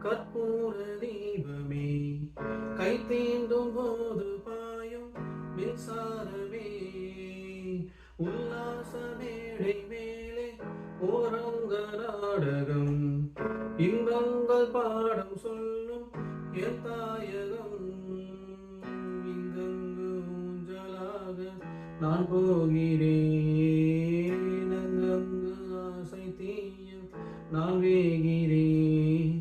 கற்பூர தீபமே கை தீண்டும் போது பாயும் மின்சாரமே உல்லாச மேடை மேலே ஓரங்க நாடகம் இன்பங்கள் பாடம் சொல்லும் என் தாயகம் இங்கங்கு ஊஞ்சலாக நான் போகிறேன் அங்கங்கு ஆசை தீயும் நான் வேகிறேன்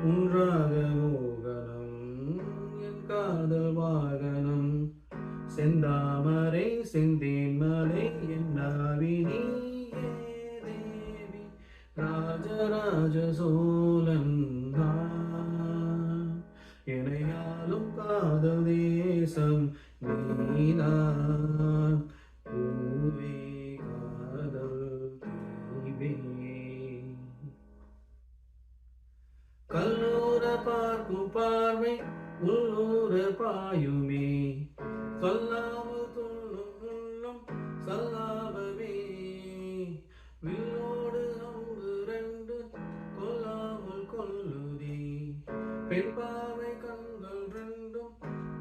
உன்றாக மோகனம் என் காதல் வாகனம் செந்தாமரை செந்தேன் மலை என்னாவி நீயே தேவி ராஜராஜ சோழன் இணையாலும் காதல் தேசம் நீதான் பூவே காதல் தீவே கல்லூர பார்க்கும் பார்வை உள்ளூர பாயுமே சொல்லாமல் துள்ளும் உள்ளம் சொல்லாமவே வில்லோடு அம்பு ரெண்டு கொல்லாமல் கொல்லுதே பெண்பாவை கண்கள் ரெண்டும்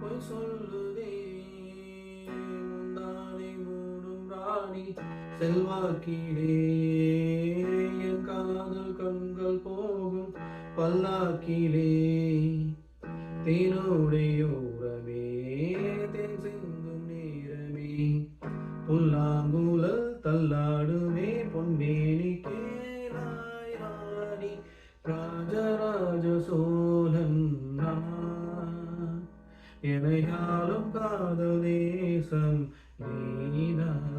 பொய் சொல்லுதே முந்தானை மூடும் ராணி செல்வாக்கிலே என் காதல் கண்கள் போகும் பல்லாக்கிலே தேனோடையோரமே தேன் சிந்தும் நேரமே புல்லாங்குழல் தள்ளாடுமே பொன்மேனி கேளாய் ராணி ராஜராஜ சோழன் எனையாலும் காதல் தேசம் நீதான்.